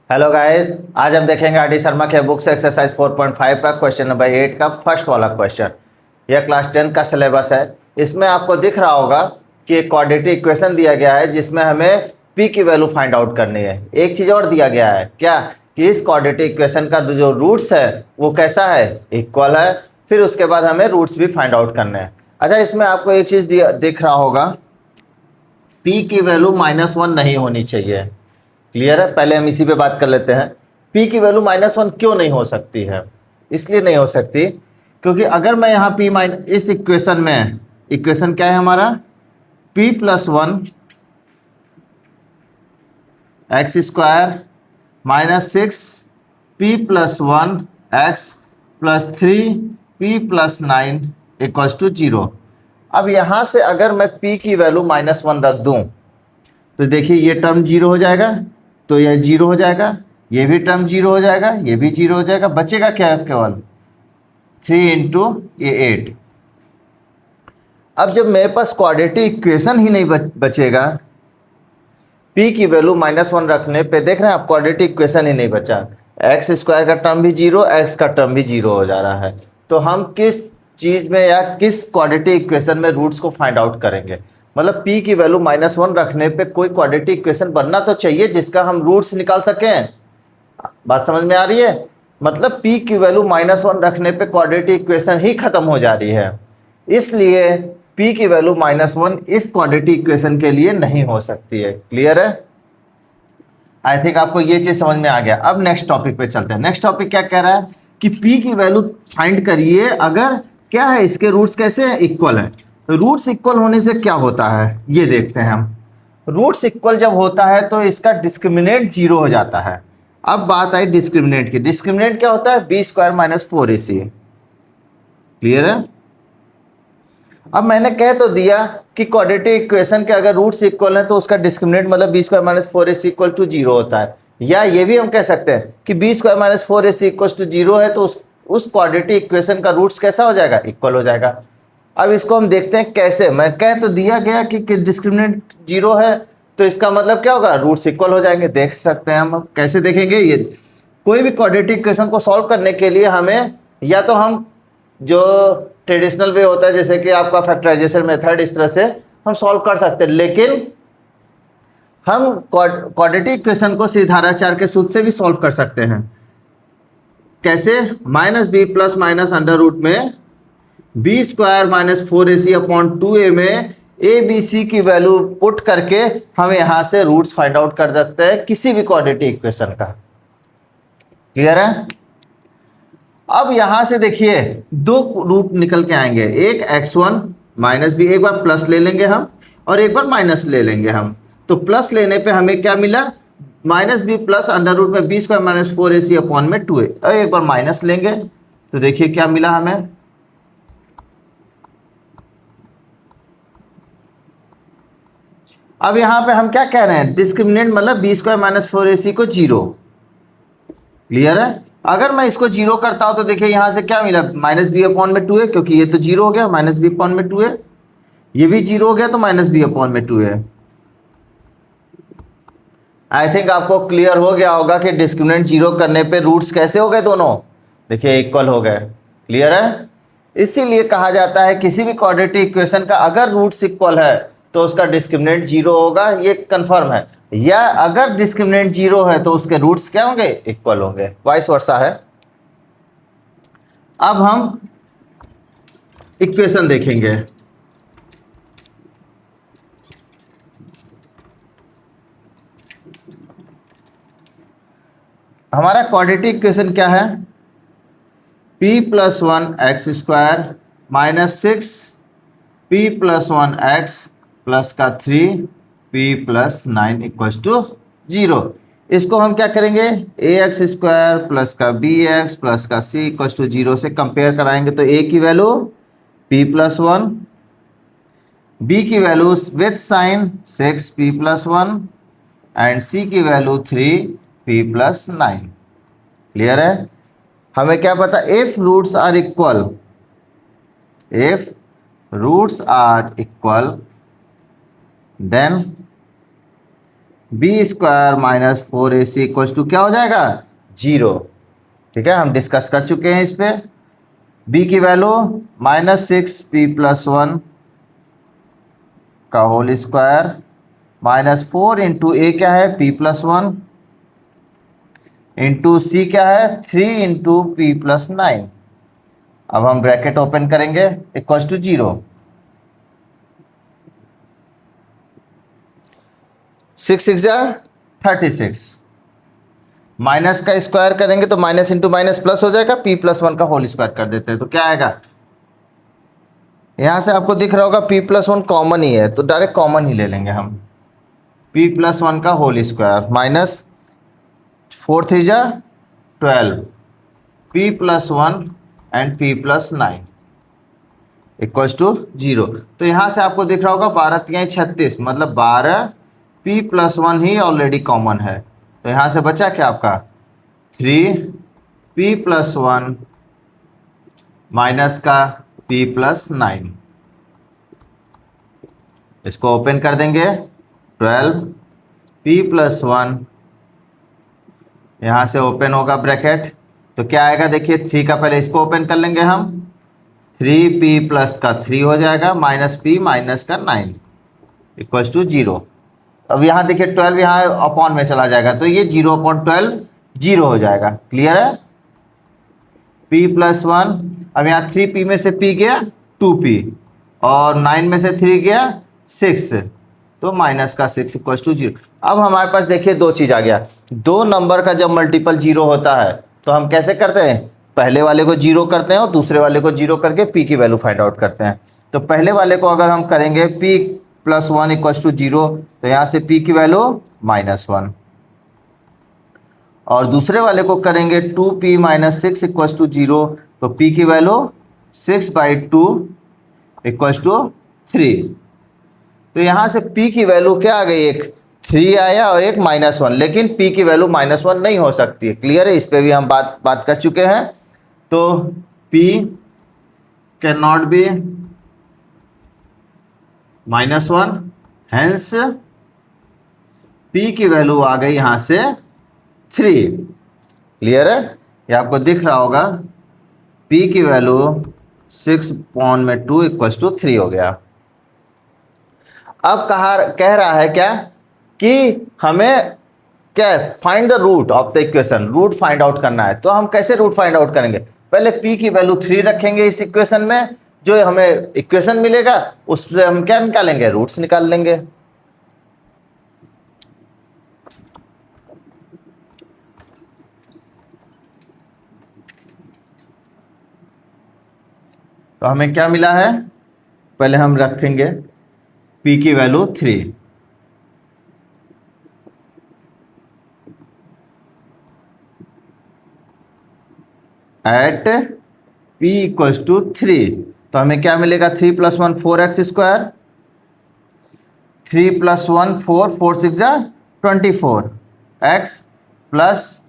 Hello guys, आज हम देखेंगे आर डी शर्मा के बुक से एक्सरसाइज 4.5 का क्वेश्चन नंबर 8 का फर्स्ट वाला क्वेश्चन। यह क्लास 10 का सिलेबस है। इसमें आपको दिख रहा होगा कि एक क्वाड्रेटिक इक्वेशन दिया गया है जिसमें हमें p की वैल्यू फाइंड आउट करनी है। एक चीज़ और दिया गया है क्या, कि इस क्वाड्रेटिक इक्वेशन का जो रूट्स है वो कैसा है, इक्वल है। फिर उसके बाद हमें रूट्स भी फाइंड आउट करने हैं। अच्छा, इसमें आपको एक चीज़ दिख रहा होगा, p की वैल्यू -1 नहीं होनी चाहिए। क्लियर है। पहले हम इसी पे बात कर लेते हैं। p की वैल्यू -1 क्यों नहीं हो सकती है? इसलिए नहीं हो सकती क्योंकि अगर मैं यहाँ p माइनस इस इक्वेशन में, इक्वेशन क्या है हमारा, p+1 x² -6 p+1 x+3 p+9 = 0। अब यहाँ से अगर मैं p की वैल्यू -1 रख दूँ तो देखिए ये टर्म 0 हो जाएगा, तो यह 0 हो जाएगा, ये भी टर्म 0 हो जाएगा, ये भी 0 हो जाएगा। बचेगा क्या, केवल 3 × ये 8। अब जब मेरे पास क्वाड्रेटिक इक्वेशन ही नहीं बचेगा, p की वैल्यू -1 रखने पे देख रहे हैं आप, क्वाड्रेटिक इक्वेशन ही नहीं बचा। x² का टर्म भी 0, x का टर्म भी 0 हो जा रहा है। तो हम किस चीज़ में या किस क्वाड्रेटिक इक्वेशन में रूट्स को फाइंड आउट करेंगे? मतलब p की वैल्यू -1 रखने पे कोई क्वाड्रेटिक इक्वेशन बनना तो चाहिए जिसका हम रूट्स निकाल सकें। बात समझ में आ रही है? मतलब p की वैल्यू -1 रखने पे क्वाड्रेटिक इक्वेशन ही खत्म हो जा रही है। इसलिए p की वैल्यू -1 इस क्वाड्रेटिक इक्वेशन के लिए नहीं हो सकती है। क्लियर है? आई थिंक आपको ये चीज समझ में आ गया। अब नेक्स्ट टॉपिक पे चलते हैं। नेक्स्ट टॉपिक क्या कह रहा है कि p की वैल्यू फाइंड करिए अगर क्या है, इसके रूट्स कैसे हैं, इक्वल है। रूट्स इक्वल होने से क्या होता है ये देखते हैं हम। रूट्स इक्वल जब होता है तो इसका डिस्क्रिमिनेंट 0 हो जाता है। अब बात आई डिस्क्रिमिनेंट की। डिस्क्रिमिनेंट क्या होता है, b² - 4ac। क्लियर है? अब मैंने कह तो दिया कि क्वाड्रेटिक इक्वेशन के अगर रूट्स इक्वल हैं तो उसका डिस्क्रिमिनेंट मतलब b² - 4ac = 0 होता है। या ये भी हम कह सकते हैं कि b² - 4ac = 0 है तो उस क्वाड्रेटिक इक्वेशन का रूट्स कैसा हो जाएगा, इक्वल हो जाएगा। अब इसको हम देखते हैं कैसे। मैं कह तो दिया गया कि डिस्क्रिमिनेंट 0 है तो इसका मतलब क्या होगा, रूट्स इक्वल हो जाएंगे। देख सकते हैं हम, कैसे देखेंगे ये। कोई भी क्वाड्रेटिक इक्वेशन को सॉल्व करने के लिए हमें या तो हम जो ट्रेडिशनल वे होता है जैसे कि आपका फैक्टराइजेशन मेथड, इस तरह से हम सॉल्व कर सकते हैं, लेकिन हम क्वाड्रेटिक इक्वेशन को सीधाराचार के सूत्र से भी सॉल्व कर सकते हैं। कैसे? -b plus minus under root में b² - 4ac/2a में a b c की वैल्यू पुट करके हम यहां से रूट्स फाइंड आउट कर सकते हैं किसी भी क्वाड्रेटिक इक्वेशन का। क्लियर है? अब यहां से देखिए दो रूट निकल के आएंगे, एक x1 -b, एक बार प्लस ले लेंगे हम और एक बार माइनस ले लेंगे हम। तो प्लस लेने पे हमें क्या मिला, -b प्लस अंडर रूट में b² - 4ac/2a। और एक बार माइनस लेंगे तो देखिए क्या मिला हमें, अब यहां पे हम क्या कह रहे हैं, डिस्क्रिमिनेंट मतलब b² - 4ac को 0। क्लियर है? अगर मैं इसको 0 करता हूं तो देखिए यहां से क्या मिला, -b/2a, क्योंकि ये तो 0 हो गया, -b/2a। ये भी 0 हो गया तो -b/2a। आई थिंक आपको क्लियर हो गया होगा कि डिस्क्रिमिनेंट 0 करने पे रूट्स कैसे हो गए, दोनों देखिए इक्वल हो गए। क्लियर है? इसीलिए कहा जाता है किसी भी क्वाड्रेटिक इक्वेशन का अगर रूट्स इक्वल है तो उसका डिस्क्रिमिनेंट 0 होगा, ये कंफर्म है। या अगर डिस्क्रिमिनेंट 0 है तो उसके रूट्स क्या होंगे, इक्वल होंगे। वाइस वर्सा है। अब हम इक्वेशन देखेंगे। हमारा क्वाड्रेटिक इक्वेशन क्या है, p+1 x² -6 p+1 x plus का 3 p+9 = 0। इसको हम क्या करेंगे, ax² प्लस का bx प्लस का c = 0 से कंपेयर कराएंगे तो a की वैल्यू p+1, b की value with sign 6 p+1 and c की वैल्यू 3 p+9। क्लियर है? हमें क्या पता, if roots are equal, if roots are equal then B square minus 4ac equal to क्या हो जाएगा, 0। ठीक है, हम डिस्कस कर चुके हैं इस पे। b की वैल्यू -6p+1 का होल स्क्वायर -4 इंटू ए क्या है, p+1 इंटू सी क्या है, 3 इंटू p+9। अब हम ब्रैकेट ओपन करेंगे इक्वल टू 0। 6 6 जा 36, माइनस का स्क्वायर करेंगे तो माइनस इंटू माइनस प्लस हो जाएगा, p+1 का होल स्क्वायर कर देते हैं तो क्या आएगा, यहां से आपको दिख रहा होगा p+1 कॉमन ही है तो डायरेक्ट कॉमन ही ले लेंगे हम। p+1 का होल स्क्वायर माइनस 4 3 जा 12, p+1 and p+9 equals to 0। तो यहां से आपको दिख रहा होगा 12 3 36, मतलब 12 p+1 ही ऑलरेडी कॉमन है। तो यहां से बचा क्या आपका 3p+1 माइनस का p+9। इसको ओपन कर देंगे, 12p+1 यहां से ओपन होगा ब्रैकेट तो क्या आएगा, देखिए 3 का पहले इसको ओपन कर लेंगे हम, 3p प्लस का 3 हो जाएगा माइनस p माइनस का 9 इक्वल्स टू 0। अब यहाँ देखिए 12 यहाँ अपॉन में चला जाएगा तो ये 0/12 0 हो जाएगा। क्लियर है, p+1। अब यहाँ 3p में से p गया 2p और 9 में से 3 गया 6 तो माइनस का 6 इक्वल्स टू 0। अब हमारे पास देखिए दो चीज आ गया, दो नंबर का जब मल्टीपल 0 होता है तो हम कैसे करते हैं, पहले वाले को 0 करते हैं और दूसरे वाले को 0 करके p की वैल्यू फाइंड आउट करते हैं। तो पहले वाले को अगर हम करेंगे p+1 इक्वल्स टू 0 तो यहाँ से p की वैल्यू -1 और दूसरे वाले को करेंगे 2p - 6 इक्वल्स टू 0 तो p की वैल्यू 6/2 इक्वल्स टू 3। तो यहाँ से p की वैल्यू क्या आ गई, एक 3 आया और एक -1, लेकिन p की वैल्यू -1 नहीं हो सकती है। क्लियर है, इस पे भी हम बात कर चुके हैं। तो p can not be -1, hence p की वैल्यू आ गई यहाँ से 3। क्लियर है, ये आपको दिख रहा होगा p की वैल्यू 6/2 इक्वल्स टू 3 हो गया। अब कह रहा है क्या कि हमें क्या find the root of the equation, root find out करना है। तो हम कैसे रूट फाइंड आउट करेंगे, पहले p की वैल्यू 3 रखेंगे इस इक्वेशन में, जो हमें इक्वेशन मिलेगा उससे हम क्या निकालेंगे, रूट्स निकाल लेंगे। तो हमें क्या मिला है, पहले हम रखेंगे p की value 3, at p equals to 3 तो हमें क्या मिलेगा, 3 + 1 4x², 3 + 1 4 4 6 जा 24 x प्लस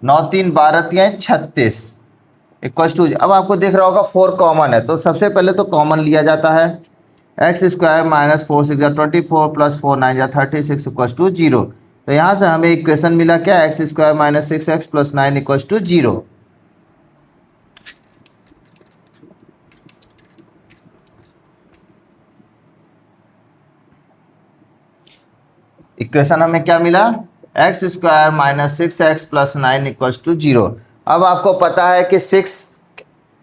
9 3 12 3 36 इक्वल्स टू। अब आपको दिख रहा होगा 4 कॉमन है तो सबसे पहले तो कॉमन लिया जाता है, x² - 4 6 24 प्लस 4 9 36 इक्वल्स टू 0। तो यहाँ से हमें इक्वेशन मिला क्या, x² - 6x plus 9 equals to 0। Equation हमें क्या मिला, x² - 6x plus 9 equals to 0। अब आपको पता है कि 6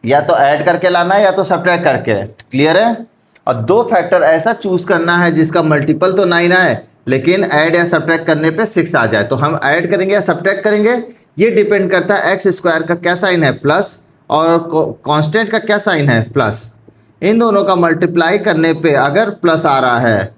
या तो ऐड करके लाना है या तो सब्ट्रैक्ट करके। क्लियर है, और दो फैक्टर ऐसा चूज करना है जिसका मल्टीपल तो 9 आए लेकिन ऐड या सब्ट्रैक्ट करने पे 6 आ जाए। तो हम ऐड करेंगे या सब्ट्रैक्ट करेंगे, ये डिपेंड करता है x² का क्या साइन है प्लस और कांस्टेंट का क्या साइन है प्लस। इन दोनों का मल्टीप्लाई करने पे अगर प्लस आ रहा है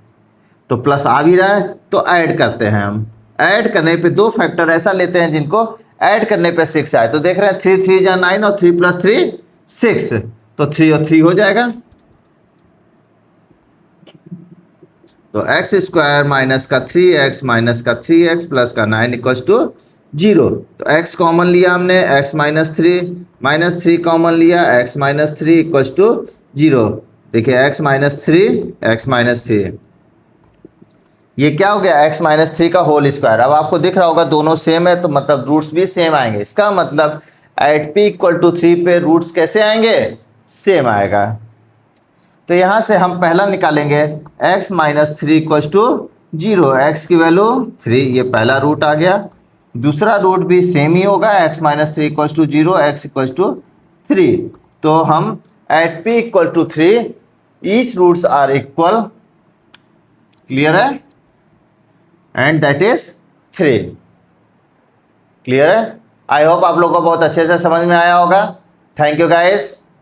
तो प्लस आ भी रहा है तो ऐड करते हैं हम। ऐड करने पे दो फैक्टर ऐसा लेते हैं जिनको ऐड करने पे 6 आए। तो देख रहे हैं 3 3 जा 9 और 3 + 3 6 तो 3 और 3 हो जाएगा। तो x² माइनस का 3x माइनस का 3x प्लस का 9 इक्वल्स टू 0। तो x कॉमन लिया हमने, x - 3 कॉमन लिया, x - 3 इक्वल्स टू 0। देखिए x - 3 x - 3 ये क्या हो गया, x माइनस थ्री का होल स्क्वायर। अब आपको दिख रहा होगा दोनों सेम है, तो मतलब रूट्स भी सेम आएंगे। इसका मतलब एट p इक्वल टू 3 पे रूट्स कैसे आएंगे, सेम आएगा। तो यहां से हम पहला निकालेंगे x minus three equal to 0, x की वैल्यू 3, ये पहला रूट आ गया। दूसरा रूट भी सेम ही होगा, x minus three equal to 0, x equal to 3। तो हम at p equal to 3 each roots are equal, clear है, एंड दैट इज 3। क्लियर है। आई होप आप लोगों को बहुत अच्छे से समझ में आया होगा। Thank you guys.